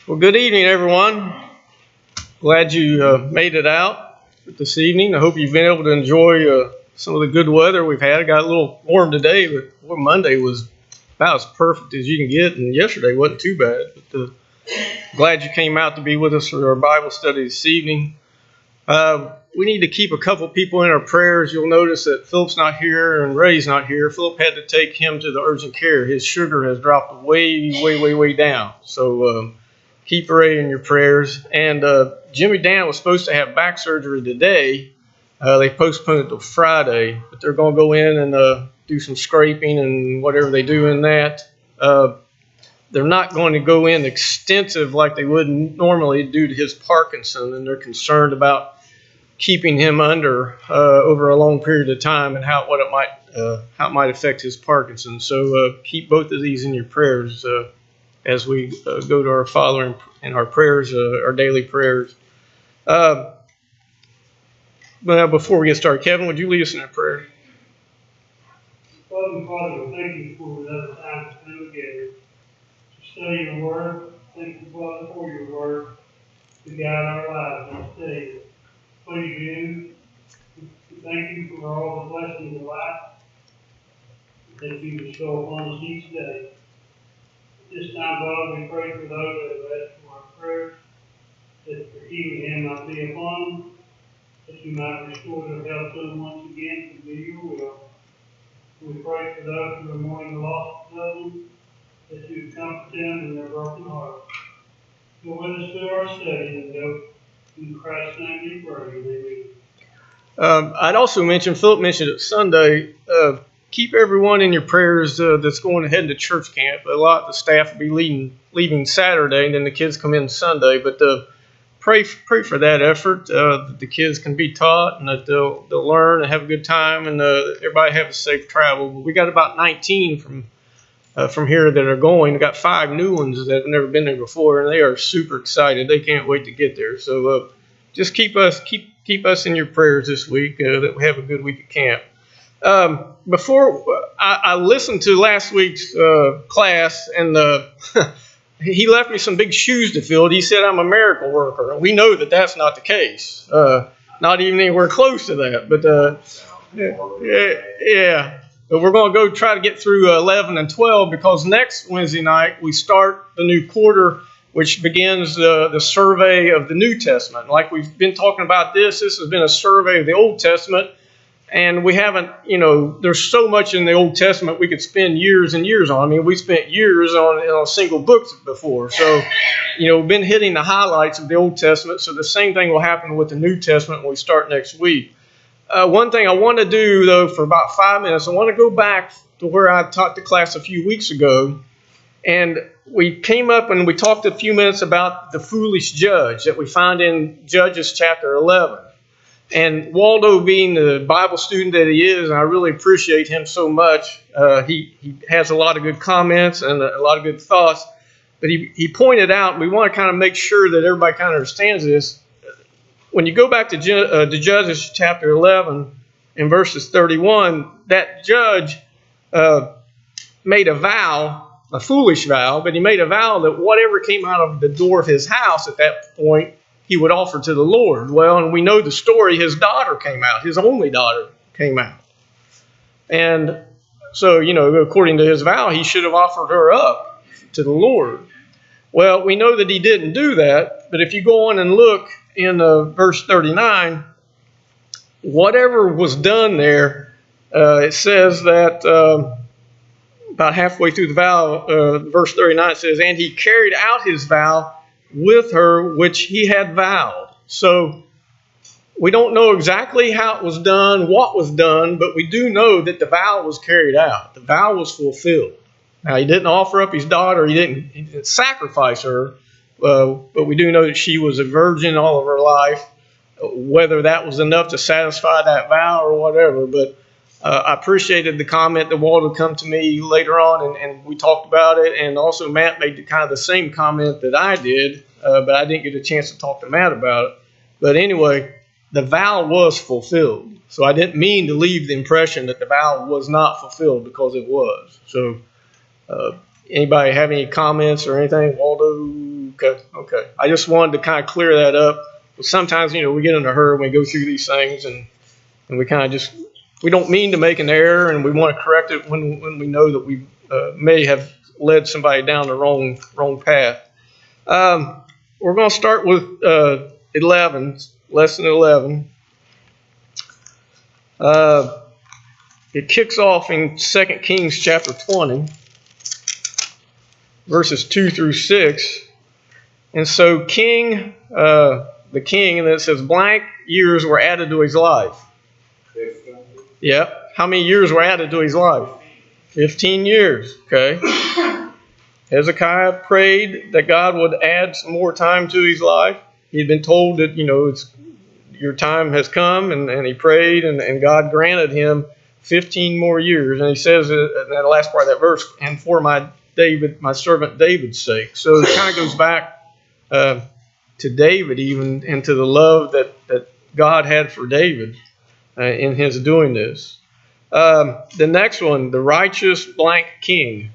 Well, good evening, everyone. Glad you made it out this evening. I hope you've been able to enjoy some of the good weather we've had. It got a little warm today, but Monday was about as perfect as you can get, and yesterday wasn't too bad. But glad you came out to be with us for our Bible study this evening. We need to keep a couple people in our prayers. You'll notice that Philip's not here and Ray's not here. Philip had to take him to the urgent care. His sugar has dropped way down. So keep Ray in your prayers. And Jimmy Dan was supposed to have back surgery today. They postponed it till Friday, but they're going to go in and do some scraping and whatever they do in that. They're not going to go in extensive like they would normally due to his Parkinson, and they're concerned about keeping him under over a long period of time and how it might affect his Parkinson. So keep both of these in your prayers as we go to our Father in our prayers, our daily prayers. Well, before we get started, Kevin, would you lead us in a prayer? Father, thank you for another time to come together to study your word. Thank you, Father, for your word to guide our lives each day. Please do. Thank you for all the blessings of life that you bestow upon us each day. At this time, Father, we pray for those that have asked for our prayers, that your healing hand might be upon them, that you might restore their health to them once again to do your will. We pray for those who are mourning the loss of loved ones, that you comfort them in their broken hearts. Go with us through our study and go in Christ's name we pray. Amen. I'd also mention, Philip mentioned it Sunday, keep everyone in your prayers that's going ahead to church camp. A lot of the staff will be leaving Saturday, and then the kids come in Sunday. But pray for that effort, that the kids can be taught and that they'll learn and have a good time, and everybody have a safe travel. We got about 19 from here that are going. We got 5 new ones that have never been there before, and they are super excited. They can't wait to get there. So just keep us in your prayers this week, that we have a good week at camp. Before I listened to last week's class, and he left me some big shoes to fill. He said I'm a miracle worker, and we know that that's not the case. Not even anywhere close to that. But yeah. But we're going to go try to get through 11 and 12, because next Wednesday night we start the new quarter, which begins the survey of the New Testament. Like we've been talking about this has been a survey of the Old Testament, and we haven't, there's so much in the Old Testament we could spend years and years on. I mean, we spent years on a single book before. So, we've been hitting the highlights of the Old Testament. So the same thing will happen with the New Testament when we start next week. One thing I want to do, though, for about 5 minutes, I want to go back to where I taught the class a few weeks ago. And we came up and we talked a few minutes about the foolish judge that we find in Judges chapter 11. And Waldo, being the Bible student that he is, and I really appreciate him so much, he has a lot of good comments and a lot of good thoughts. But he pointed out, and we want to kind of make sure that everybody kind of understands this. When you go back to Judges chapter 11 in verses 31, that judge made a vow, a foolish vow, but he made a vow that whatever came out of the door of his house at that point, he would offer to the Lord. Well, and we know the story, his daughter came out, his only daughter came out. And so, according to his vow, he should have offered her up to the Lord. Well, we know that he didn't do that, but if you go on and look in verse 39, whatever was done there, it says that about halfway through the vow, verse 39 says, and he carried out his vow with her which he had vowed. So we don't know exactly how it was done, what was done, but we do know that the vow was carried out. The vow was fulfilled. Now, he didn't offer up his daughter. He didn't sacrifice her. But we do know that she was a virgin all of her life. Whether that was enough to satisfy that vow or whatever. But I appreciated the comment that Walter come to me later on, and we talked about it. And also Matt made kind of the same comment that I did, but I didn't get a chance to talk to Matt about it. But anyway, the vow was fulfilled. So I didn't mean to leave the impression that the vow was not fulfilled, because it was. So anybody have any comments or anything? Waldo? Okay. I just wanted to kind of clear that up. Sometimes, we get in a hurry when we go through these things, and we kind of we don't mean to make an error, and we want to correct it when we know that we may have led somebody down the wrong path. We're going to start with 11, lesson 11. It kicks off in 2 Kings chapter 20, verses 2 through 6. And so the king, and it says blank years were added to his life. Yep. How many years were added to his life? 15 years. Okay. Hezekiah prayed that God would add some more time to his life. He'd been told that, your time has come, and he prayed, and God granted him 15 more years. And he says in that last part of that verse, and for my servant David's sake. So it kind of goes back to David even, and to the love that God had for David in his doing this. The next one, the righteous blank king.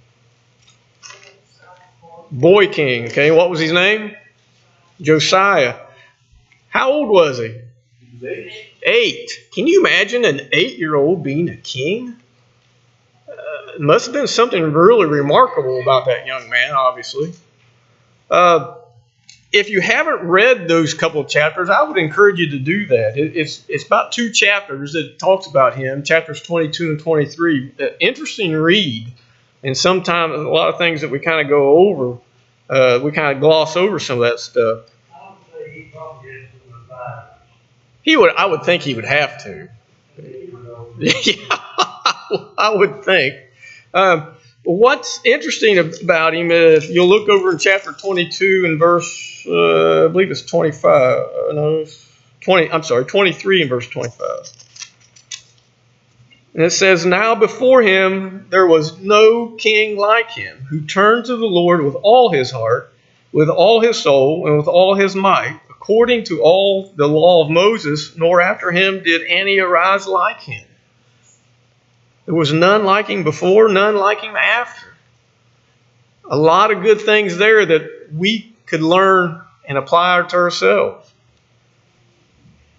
Boy king. Okay, what was his name? Josiah. How old was he? 8. Can you imagine an 8-year-old being a king? It must have been something really remarkable about that young man, obviously. If you haven't read those couple of chapters, I would encourage you to do that. It's about 2 chapters that talks about him, chapters 22 and 23. Interesting read. And sometimes a lot of things that we kind of go over, we kind of gloss over some of that stuff. I would say he probably had some advice. I would think he would have to. Yeah, I would think. What's interesting about him, if you'll look over in chapter 22 and verse, I believe it's 23 and verse 25. And it says, now before him there was no king like him, who turned to the Lord with all his heart, with all his soul, and with all his might, according to all the law of Moses, nor after him did any arise like him. There was none like him before, none like him after. A lot of good things there that we could learn and apply to ourselves.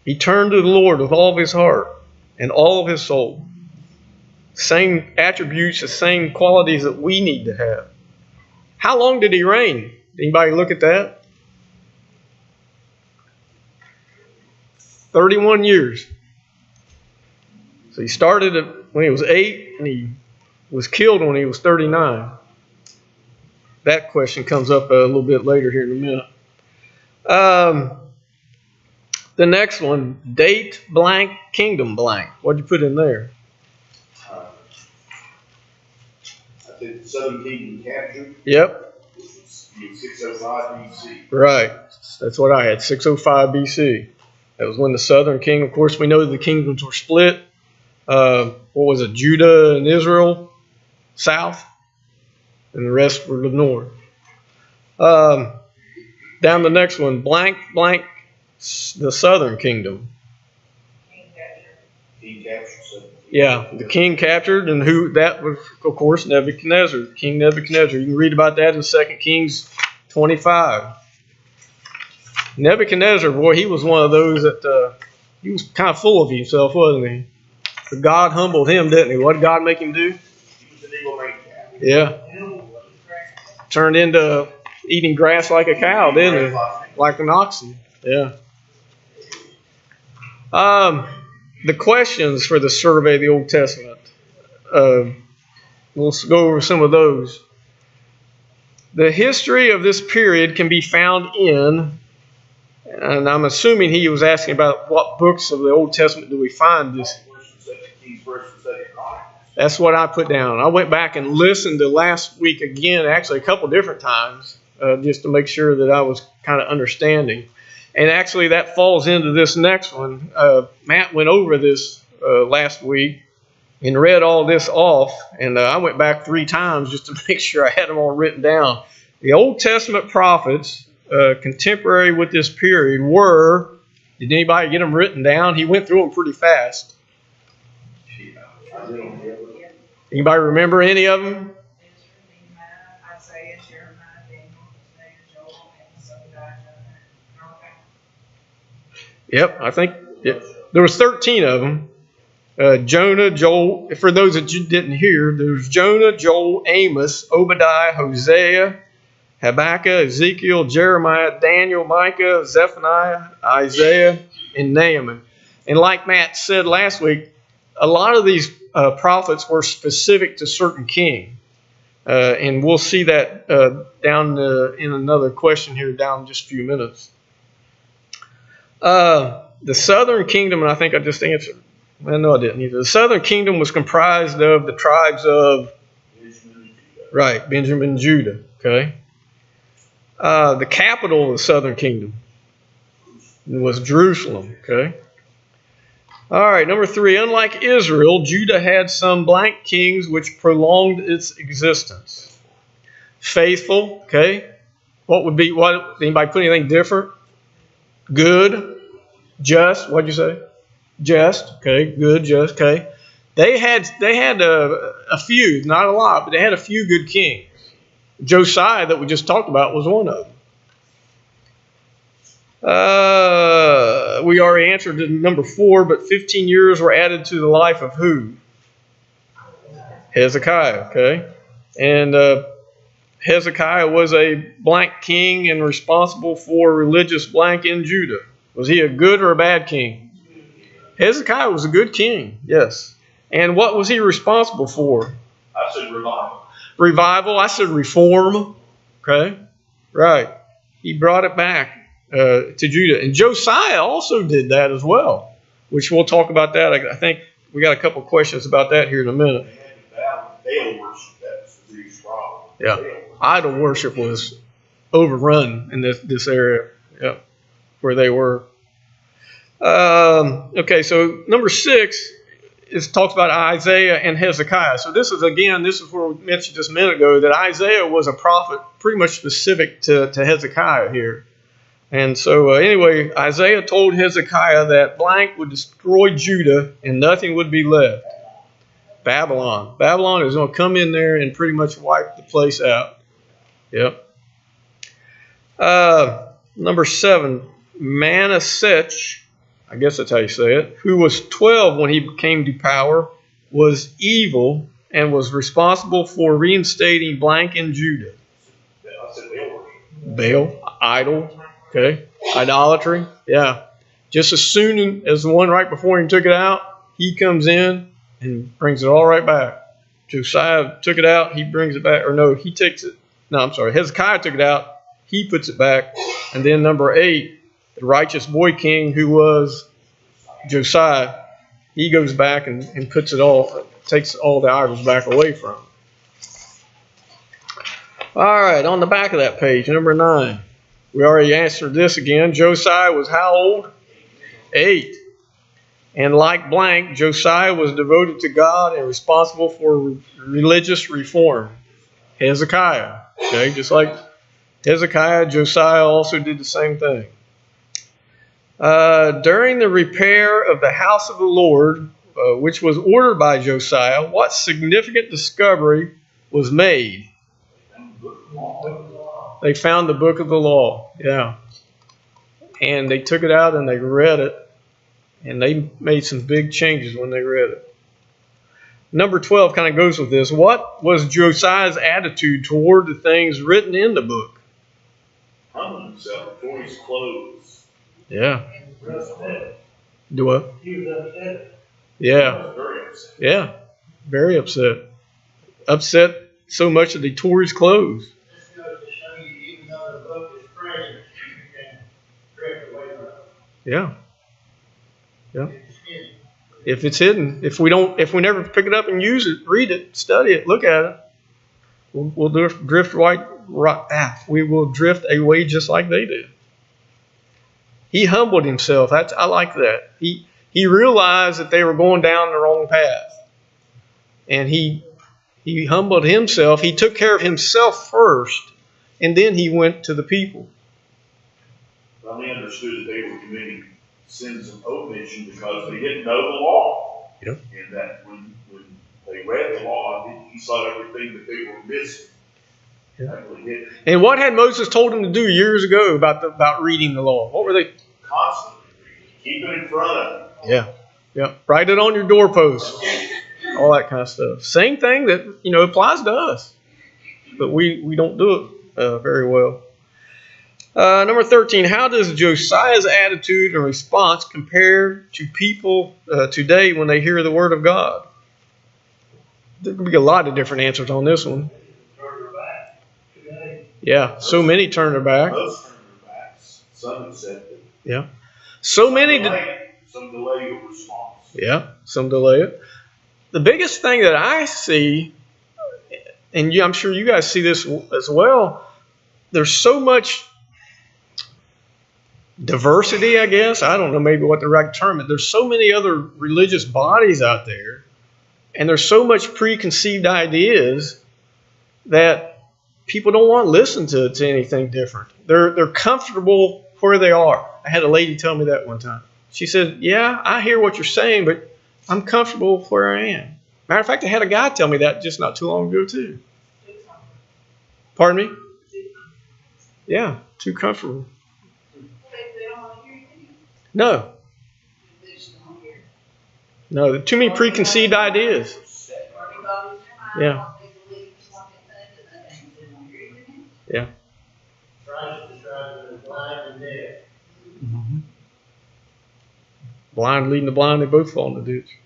He turned to the Lord with all of his heart and all of his soul. Same attributes, the same qualities that we need to have. How long did he reign? Anybody look at that? 31 years. So he started when he was 8, and he was killed when he was 39. That question comes up a little bit later here in a minute. The next one, date blank, kingdom blank. What'd you put in there? I think the Southern Kingdom captured. Yep. Which was 605 BC. Right. That's what I had, 605 BC. That was when the Southern Kingdom, of course, we know the kingdoms were split. What was it? Judah and Israel, south, and the rest were the north. Down the next one, blank, blank, the Southern Kingdom. King captured. Yeah, the king captured, and who that was, of course, Nebuchadnezzar, King Nebuchadnezzar. You can read about that in 2 Kings 25. Nebuchadnezzar, boy, he was one of those that he was kind of full of himself, wasn't he? But God humbled him, didn't he? What did God make him do? He was an eagle maniac. Yeah. Turned into eating grass like a cow, didn't he? Like an oxen. Yeah. The questions for the survey of the Old Testament. We'll go over some of those. The history of this period can be found in, and I'm assuming he was asking about what books of the Old Testament do we find this. That's what I put down. I went back and listened to last week again, actually a couple different times, just to make sure that I was kind of understanding. And actually that falls into this next one. Matt went over this last week and read all this off, and I went back 3 times just to make sure I had them all written down. The Old Testament prophets contemporary with this period were, did anybody get them written down? He went through them pretty fast. Anybody remember any of them? Yep, I think there was 13 of them. Jonah, Joel. For those that you didn't hear, there's Jonah, Joel, Amos, Obadiah, Hosea, Habakkuk, Ezekiel, Jeremiah, Daniel, Micah, Zephaniah, Isaiah, and Naaman. And like Matt said last week, a lot of these prophets were specific to certain king. And we'll see that down in another question here down in just a few minutes. The southern kingdom, and I think I just answered. Well, no, I didn't either. The southern kingdom was comprised of the tribes of Benjamin and Judah. Okay. The capital of the southern kingdom was Jerusalem. Okay. All right, number 3. Unlike Israel, Judah had some blank kings which prolonged its existence. Faithful. Okay. What? Anybody put anything different? Good. Just. What'd you say? Just. Okay. Good. Just. Okay. They had a few, not a lot, but they had a few good kings. Josiah, that we just talked about, was one of them. We already answered number 4, but 15 years were added to the life of who? Hezekiah. Okay. And Hezekiah was a blank king and responsible for religious blank in Judah. Was he a good or a bad king? Hezekiah was a good king, yes. And what was he responsible for? I said revival. Revival. I said reform. Okay. Right. He brought it back to Judah. And Josiah also did that as well, which we'll talk about that. I think we got a couple questions about that here in a minute. They had Baal worship. That was the biggest problem. Yeah. Idol worship was overrun in this area. Yeah. Where they were. Okay, so number 6 talks about Isaiah and Hezekiah. So this is where we mentioned just a minute ago that Isaiah was a prophet pretty much specific to Hezekiah here. And so anyway, Isaiah told Hezekiah that blank would destroy Judah and nothing would be left. Babylon. Babylon is going to come in there and pretty much wipe the place out. Yep. Number 7, Manasseh, I guess that's how you say it, who was 12 when he came to power, was evil and was responsible for reinstating blank in Judah. I said Baal worship. Baal, idol, okay, idolatry, yeah. Just as soon as the one right before him took it out, he comes in and brings it all right back. Josiah took it out, he brings it back, or no, he takes it. No, I'm sorry, Hezekiah took it out, he puts it back, and then number 8, the righteous boy king who was Josiah, he goes back and puts it all, takes all the idols back away from him. All right, on the back of that page, number 9. We already answered this again. Josiah was how old? 8. And like blank, Josiah was devoted to God and responsible for religious reform. Hezekiah. Okay, just like Hezekiah, Josiah also did the same thing. During the repair of the house of the Lord, which was ordered by Josiah, what significant discovery was made? They found the book of the law. Yeah. And they took it out and they read it. And they made some big changes when they read it. Number 12 kind of goes with this. What was Josiah's attitude toward the things written in the book? Humbled himself before his clothes. Yeah. Do what? He was upset. Yeah. Very upset. Yeah. Very upset. Upset so much that he tore his clothes. This goes to show you, even though the book is present, you can drift away from it. Yeah. Yeah. It's hidden. If it's hidden, if we never pick it up and use it, read it, study it, look at it, we'll drift we will drift away just like they did. He humbled himself. I like that. He realized that they were going down the wrong path. And he humbled himself. He took care of himself first, and then he went to the people. Well, they understood that they were committing sins of omission because they didn't know the law. Yep. And that when they read the law, he saw everything that they were missing. Yeah. And what had Moses told them to do years ago about reading the law? What were they? Constantly reading. Keep it in front of you. Yeah. Yeah. Write it on your doorpost. All that kind of stuff. Same thing that, applies to us. But we don't do it very well. Number 13, how does Josiah's attitude and response compare to people today when they hear the word of God? There could be a lot of different answers on this one. Turn their back today. Yeah, so many turn their back. Most turn their backs. Some accept it. Yeah. So many. Some delay your response. Yeah, some delay it. The biggest thing that I see, and I'm sure you guys see this as well, there's so much diversity, I guess. I don't know maybe what the right term is. There's so many other religious bodies out there, and there's so much preconceived ideas that people don't want to listen to anything different. They're comfortable where they are. I had a lady tell me that one time. She said, yeah, I hear what you're saying, but I'm comfortable where I am. Matter of fact, I had a guy tell me that just not too long ago, too. Pardon me? Yeah, too comfortable. No. No, too many preconceived ideas. Yeah. Yeah. Mm-hmm. Blind leading the blind, they both fall in the ditch.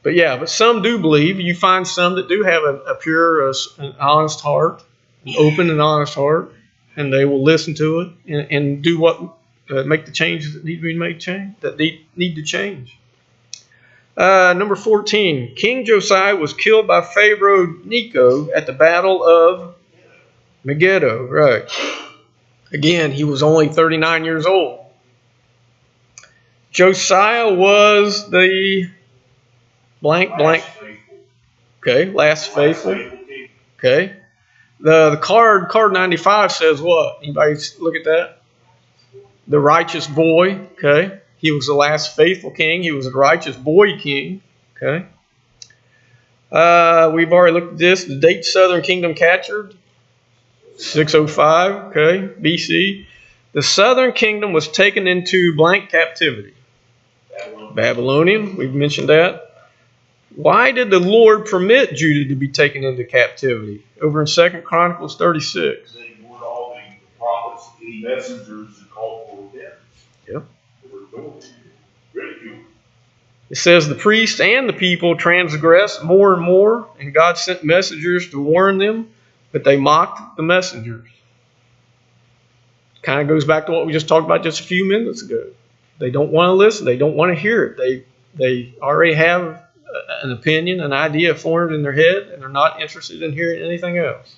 But some do believe. You find some that do have a pure, an honest heart, an open and honest heart, and they will listen to it and do what make the changes that need to be made, need to change. Number 14, King Josiah was killed by Pharaoh Nico at the Battle of Megiddo. Right. Again, he was only 39 years old. Josiah was the blank. Okay, last faithful. Okay. The card 95 says what? Anybody look at that? The righteous boy. Okay. He was the last faithful king. He was a righteous boy king. Okay. We've already looked at this. The date Southern Kingdom captured. 605. Okay. BC. The Southern Kingdom was taken into blank captivity. Babylonian. We've mentioned that. Why did the Lord permit Judah to be taken into captivity? Over in 2 Chronicles 36. They ignored all the prophets, the messengers, and called for repentance. Yep. Ridicule. It says the priests and the people transgressed more and more, and God sent messengers to warn them, but they mocked the messengers. Kind of goes back to what we just talked about just a few minutes ago. They don't want to listen. They don't want to hear it. They already have an opinion, an idea formed in their head, and they're not interested in hearing anything else.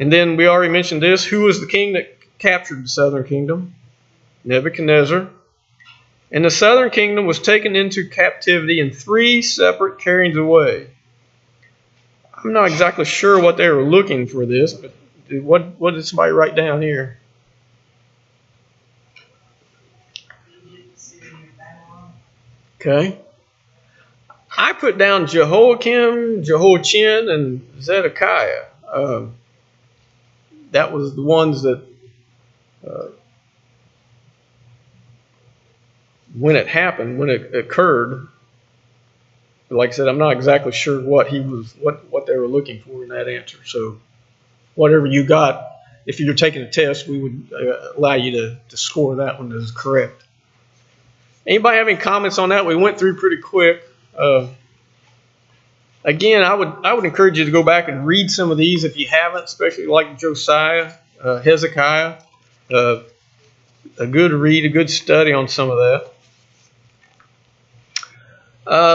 And then we already mentioned this. Who was the king that captured the southern kingdom? Nebuchadnezzar. And the southern kingdom was taken into captivity in 3 separate carryings away. I'm not exactly sure what they were looking for this, but what did somebody write down here? Okay. I put down Jehoiakim, Jehoiachin, and Zedekiah. That was the ones that when it happened, when it occurred. Like I said, I'm not exactly sure what they were looking for in that answer. So whatever you got, if you're taking a test, we would allow you to score that one as correct. Anybody have any comments on that? We went through pretty quick. Again, I would encourage you to go back and read some of these if you haven't, especially like Josiah, Hezekiah. A good read, a good study on some of that.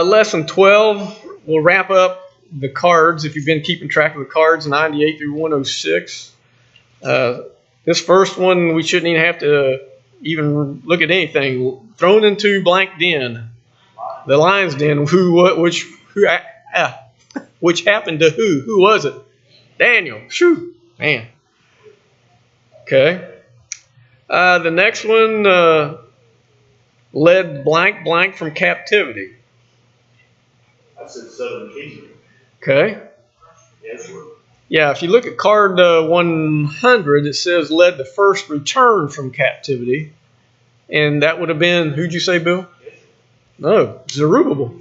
Lesson 12, we'll wrap up the cards. If you've been keeping track of the cards, 98 through 106. This first one, we shouldn't even have to even look at anything. Thrown into blank den. The lion's den. Which happened to who? Who was it? Daniel. Shoo, man. Okay. The next one led blank from captivity. I said Southern Kingdom. Okay. Yes, sir. Yeah, if you look at card 100, it says led the first return from captivity. And that would have been, who'd you say, Bill? No, Zerubbabel.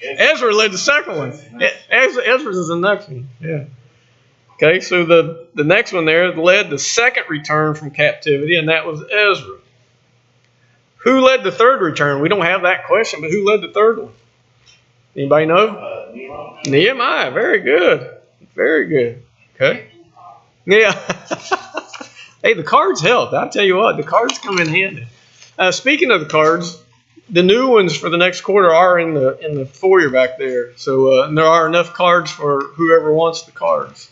Ezra led the second one. Ezra's is the next one. Yeah. Okay, so the next one there led the second return from captivity, and that was Ezra. Who led the third return? We don't have that question, but who led the third one? Anybody know? Nehemiah. Very good. Very good. Okay. Yeah. Hey, the cards help. I'll tell you what, the cards come in handy. Speaking of the cards, the new ones for the next quarter are in the foyer back there. So there are enough cards for whoever wants the cards.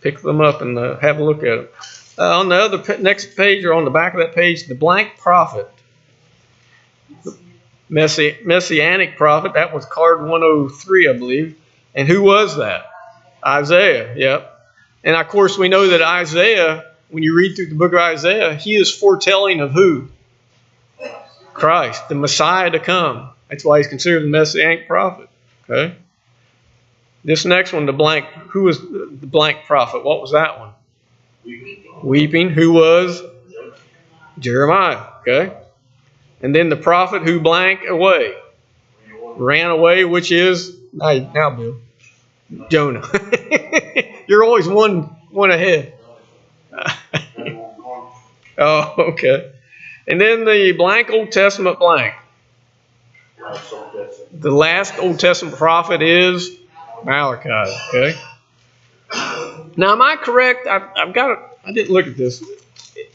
Pick them up and have a look at them. On the other next page, or on the back of that page, the blank prophet. The Messianic prophet, that was card 103, I believe. And who was that? Isaiah, yep. And of course, we know that Isaiah, when you read through the book of Isaiah, he is foretelling of who? Christ, the Messiah to come. That's why he's considered the Messianic prophet. Okay. This next one, the blank, who was the blank prophet? What was that one? Weeping. Who was? Jeremiah. Okay. And then the prophet who blank away. Ran away, which is, now Bill, Jonah. You're always one ahead. Oh, okay. And then the blank Old Testament blank. The last Old Testament prophet is Malachi. Okay. Now, am I correct? I didn't look at this.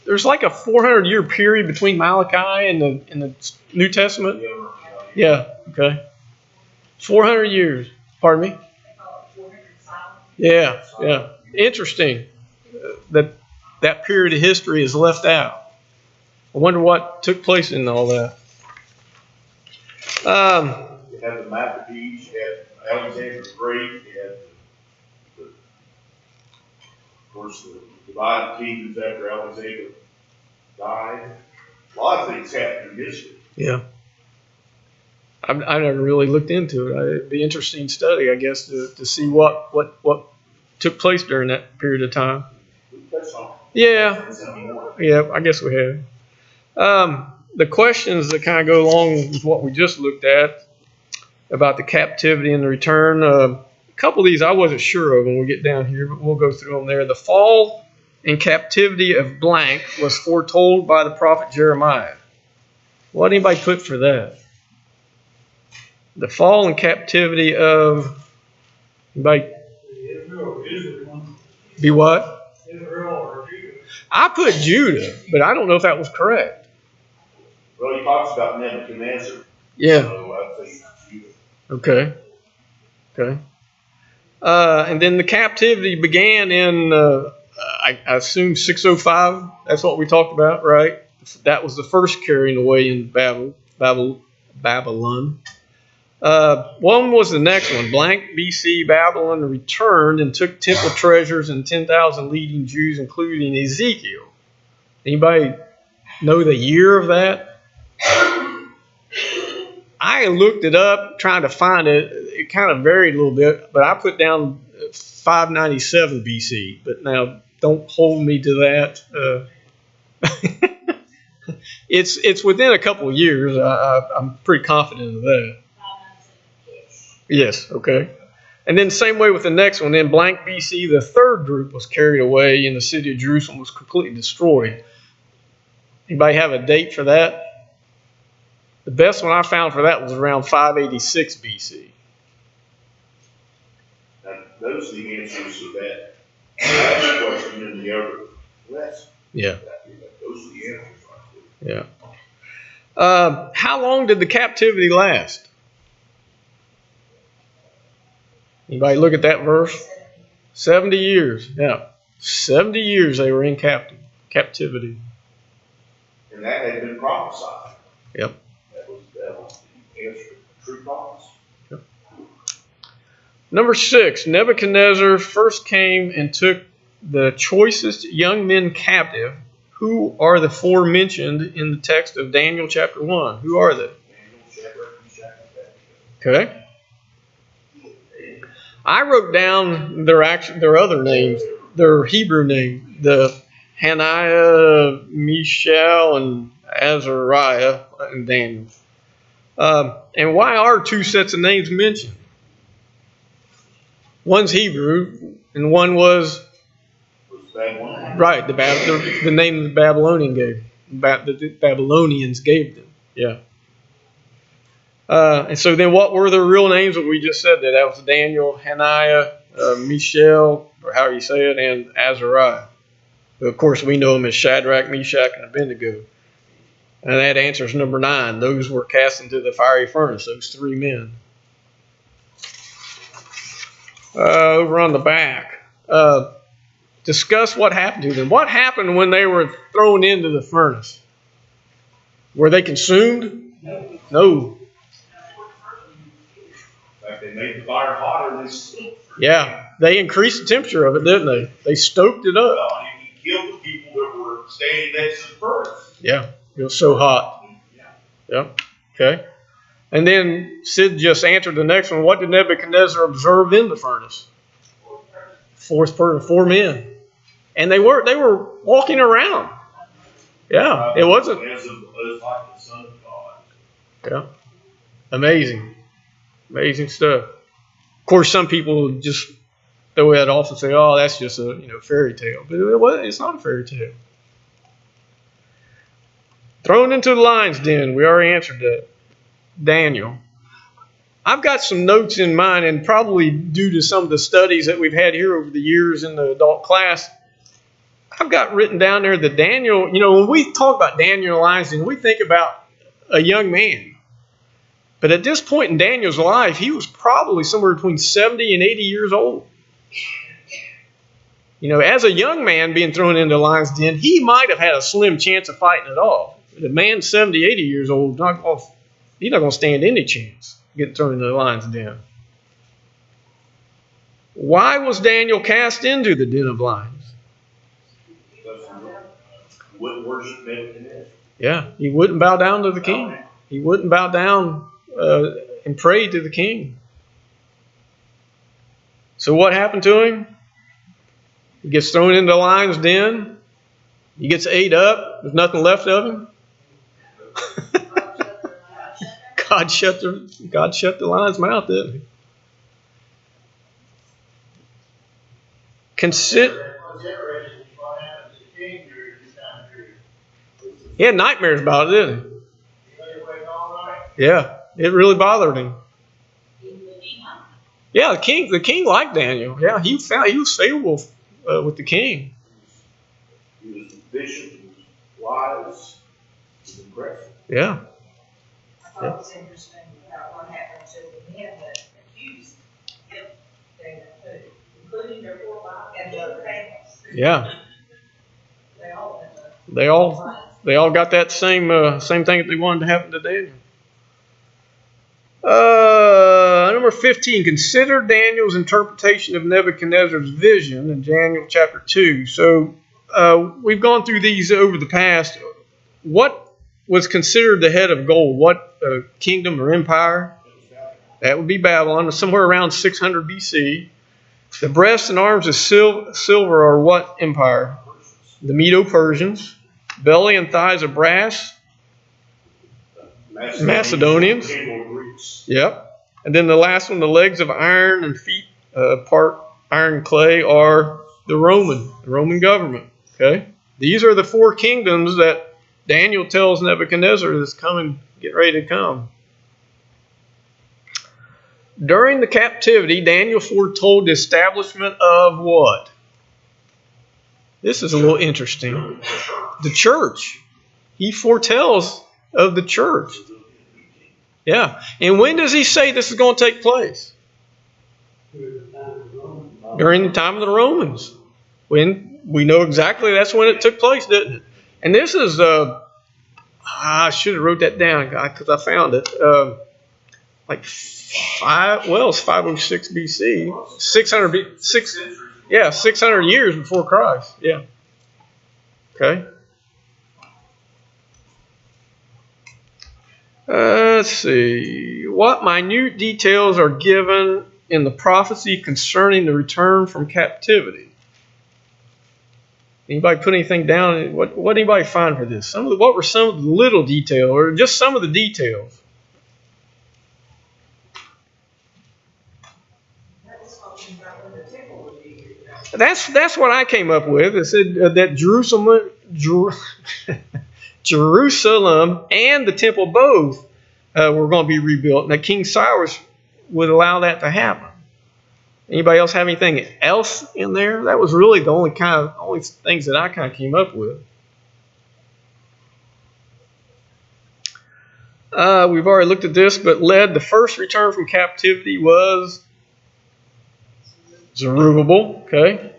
There's like a 400-year period between Malachi and the New Testament. Yeah. Okay. 400 years. Pardon me. Yeah. Yeah. Interesting that period of history is left out. I wonder what took place in all that. You had the Maccabees, you had Alexander the Great, you had of course, the divided kingdoms after Alexander died. A lot of things happened in history. Yeah. I never really looked into it. It'd be an interesting study, I guess, to see what took place during that period of time. Yeah. Yeah, I guess we have. The questions that kind of go along with what we just looked at about the captivity and the return, a couple of these I wasn't sure of when we get down here, but we'll go through them there. The fall and captivity of blank was foretold by the prophet Jeremiah. What did anybody put for that? The fall and captivity of anybody? Be what? Israel or Judah. I put Judah, but I don't know if that was correct. Well, he talks about Nebuchadnezzar. Yeah. So I think Judah. Okay. Okay. And then the captivity began in, I assume, 605. That's what we talked about, right? That was the first carrying away in Babylon. One was the next one. Blank BC, Babylon returned and took temple treasures and 10,000 leading Jews, including Ezekiel. Anybody know the year of that? I looked it up trying to find it. It kind of varied a little bit, but I put down 597 BC. But now, don't hold me to that. It's within a couple of years. I'm pretty confident of that. Yes, okay. And then same way with the next one. In blank BC, the third group was carried away and the city of Jerusalem was completely destroyed. Anybody have a date for that? The best one I found for that was around 586 BC. Now, those are the answers to that last question in the other list. Yeah. Those are the answers right there. Yeah. How long did the captivity last? Anybody look at that verse? 70 years. Yeah. 70 years they were in captivity. And that had been prophesied. Yep. That was the answer to true promise. Yep. Number 6, Nebuchadnezzar first came and took the choicest young men captive. Who are the four mentioned in the text of Daniel chapter 1? Who are they? Okay. I wrote down their other names. their Hebrew name, the Hananiah, Mishael, and Azariah, and Daniel. And why are two sets of names mentioned? One's Hebrew, and one was right. The name the Babylonians gave them. Yeah. And so then, what were their real names? What we just said that was Daniel, Hananiah, Mishael, or how you say it, and Azariah. Of course, we know them as Shadrach, Meshach, and Abednego. And that answers number 9. Those were cast into the fiery furnace, those 3 men. Over on the back, discuss what happened to them. What happened when they were thrown into the furnace? Were they consumed? No. In fact, they made the fire hotter. Yeah, they increased the temperature of it, didn't they? They stoked it up. Well, he killed the people that were standing next to the furnace. Yeah, it was so hot. Yeah. Okay. And then Sid just answered the next one. What did Nebuchadnezzar observe in the furnace? 4 men. And they were walking around. Yeah, it wasn't. As like the Son of God. Yeah. Amazing. Amazing stuff. Of course, some people just throw that off and say, oh, that's just a fairy tale. But it's not a fairy tale. Thrown into the lion's den. We already answered that. Daniel. I've got some notes in mind, and probably due to some of the studies that we've had here over the years in the adult class, I've got written down there that Daniel, when we talk about Daniel in the lion's den, we think about a young man. But at this point in Daniel's life, he was probably somewhere between 70 and 80 years old. As a young man being thrown into the lion's den, he might have had a slim chance of fighting it off. But a man 70, 80 years old, he's not going to stand any chance of getting thrown into the lion's den. Why was Daniel cast into the den of lions? He wouldn't worship Nebuchadnezzar. Yeah, he wouldn't bow down to the king. He wouldn't bow down and pray to the king. So what happened to him? He gets thrown into the lion's den. He gets ate up. There's nothing left of him. God shut the lion's mouth, didn't he? He had nightmares about it, didn't he? Yeah, it really bothered him. Yeah, the king liked Daniel. Yeah, he was favorable with the king. He was efficient, he was wise, he was impressive. Yeah. I thought it was interesting about what happened to the men that accused him, including their 4 wives and the other families. Yeah. They all got that same thing that they wanted to happen to Daniel. Number 15, consider Daniel's interpretation of Nebuchadnezzar's vision in Daniel chapter 2. So we've gone through these over the past. What was considered the head of gold? What kingdom or empire? That would be Babylon, somewhere around 600 BC. The breasts and arms of silver are what empire? The Medo-Persians. Belly and thighs of brass? Macedonians. Yep. And then the last one, the legs of iron and feet, part iron clay, are the Roman government. Okay? These are the 4 kingdoms that Daniel tells Nebuchadnezzar is coming, get ready to come. During the captivity, Daniel foretold the establishment of what? This is a little interesting. The church. He foretells of the church. Yeah. And when does he say this is going to take place? During the time of the Romans. When we know exactly that's when it took place, didn't it? And this is, I should have wrote that down because I found it. It's 506 BC. 600 years before Christ. Yeah. Okay. Let's see. What minute details are given in the prophecy concerning the return from captivity? Anybody put anything down? What did anybody find for this? What were some of the little details, or just some of the details? That's what I came up with. It said that Jerusalem and the temple both were going to be rebuilt, and that King Cyrus would allow that to happen. Anybody else have anything else in there? That was really the only things that I kind of came up with. We've already looked at this, but the first return from captivity was Zerubbabel. Okay.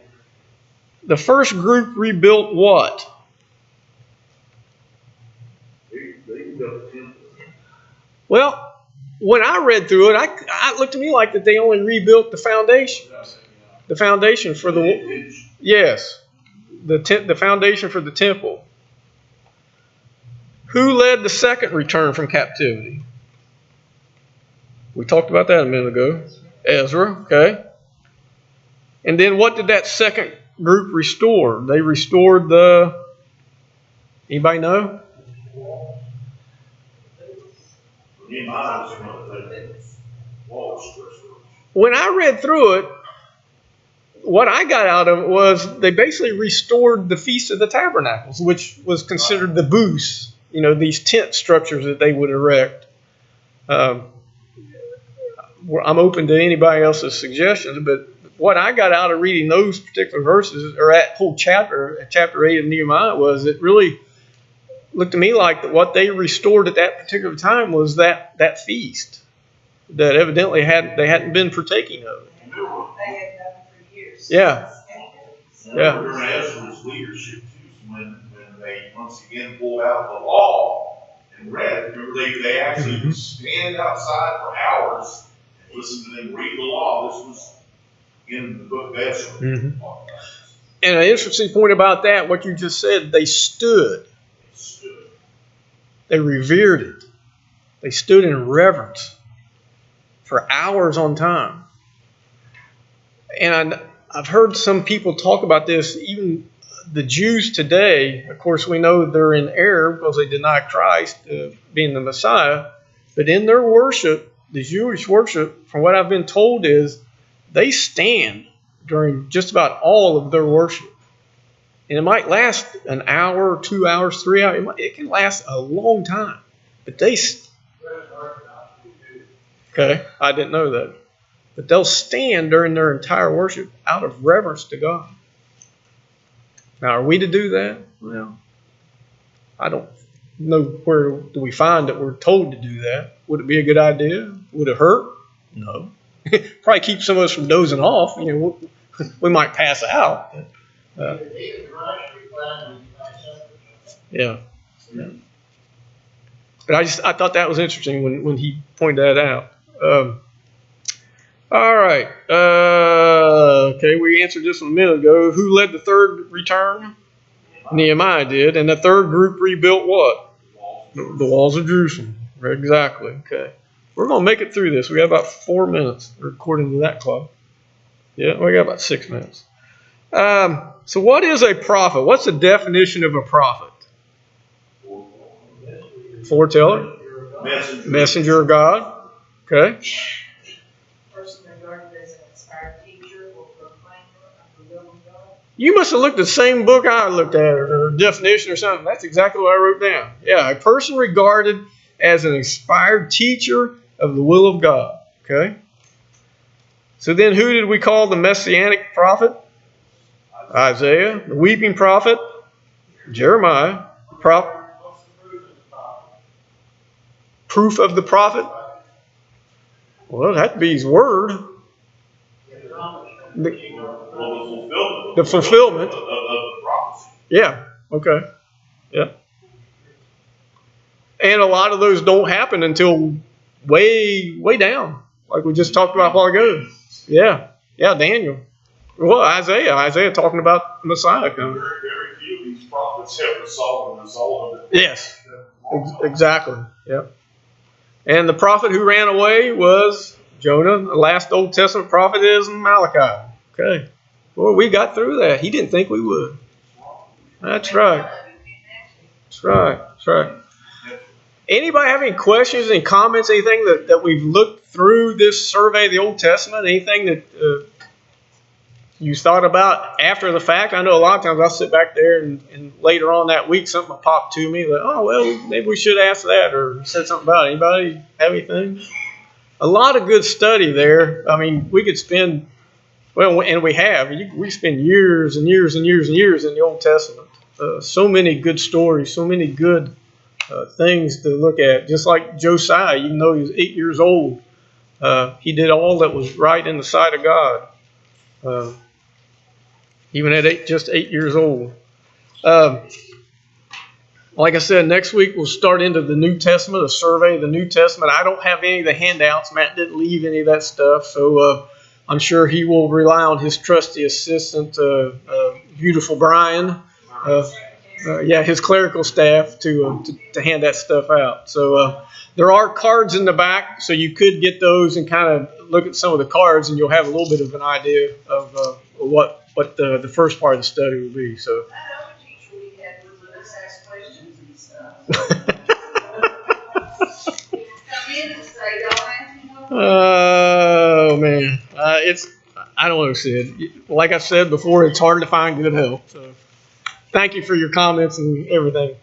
The first group rebuilt what? Well, when I read through it, it looked to me like that they only rebuilt the foundation. The foundation for the... Yes. The foundation for the temple. Who led the second return from captivity? We talked about that a minute ago. Ezra, okay. And then what did that second group restore? They restored the... Anybody know? When I read through it, what I got out of it was they basically restored the Feast of the Tabernacles, which was considered the booths, these tent structures that they would erect. I'm open to anybody else's suggestions, but what I got out of reading those particular verses, or that whole chapter, chapter 8 of Nehemiah, was it really looked to me like that what they restored at that particular time was that feast that evidently they hadn't been partaking of. They had done for years. Yeah. Yeah. During Ezra's leadership, too, when they once again pulled out the law and read. Remember, they actually would stand outside for hours and listen to them read the law. This was in the book of Ezra. Mm-hmm. And an interesting point about that, what you just said, they stood. They revered it. They stood in reverence for hours on time. And I've heard some people talk about this, even the Jews today. Of course, we know they're in error because they deny Christ being the Messiah. But in their worship, the Jewish worship, from what I've been told, is they stand during just about all of their worship. And it might last an hour, 2 hours, 3 hours. It can last a long time. But okay, I didn't know that. But they'll stand during their entire worship out of reverence to God. Now, are we to do that? Well, I don't know where do we find that we're told to do that. Would it be a good idea? Would it hurt? No. Probably keep some of us from dozing off. We might pass out. Yeah. But I thought that was interesting when he pointed that out. All right. Okay, we answered this one a minute ago. Who led the third return? Nehemiah did. And the third group rebuilt what? The walls of Jerusalem. Exactly. Okay. We're going to make it through this. We got about 4 minutes, according to that clock. Yeah, we got about 6 minutes. So what is a prophet? What's the definition of a prophet? Foreteller? Messenger of God. Okay. Person regarded as an inspired teacher or proclaimer of the will of God. You must have looked at the same book I looked at, or definition or something. That's exactly what I wrote down. Yeah, a person regarded as an inspired teacher of the will of God. Okay. So then who did we call the messianic prophet? Isaiah. The weeping prophet? Jeremiah. Proof of the prophet? Well, that'd be his word. The fulfillment of the prophecy. Yeah. Okay. Yeah. And a lot of those don't happen until way down, like we just talked about a while ago. Yeah. Yeah, Daniel. Well, Isaiah talking about Messiah coming. Very few of these prophets ever saw the result of it. Yes. Exactly. Yeah. And the prophet who ran away was Jonah. The last Old Testament prophet is Malachi. Okay. Boy, we got through that. He didn't think we would. That's right. That's right. That's right. Anybody have any questions, any comments, anything that we've looked through this survey of the Old Testament? Anything that you thought about after the fact? I know a lot of times I'll sit back there and later on that week something will pop to me like, oh, well, maybe we should ask that or said something about it. Anybody have anything? A lot of good study there. I mean, we could spend, well, and we have. We spend years and years and years and years in the Old Testament. So many good stories, so many good things to look at. Just like Josiah, even though he was 8 years old, he did all that was right in the sight of God. Even at just 8 years old. Like I said, next week we'll start into the New Testament, a survey of the New Testament. I don't have any of the handouts. Matt didn't leave any of that stuff, so I'm sure he will rely on his trusty assistant, beautiful Brian, his clerical staff to hand that stuff out. So there are cards in the back, so you could get those and kind of look at some of the cards, and you'll have a little bit of an idea of what the first part of the study will be. So. Oh man, I don't know, Sid. Like I said before, it's hard to find good help. So, thank you for your comments and everything.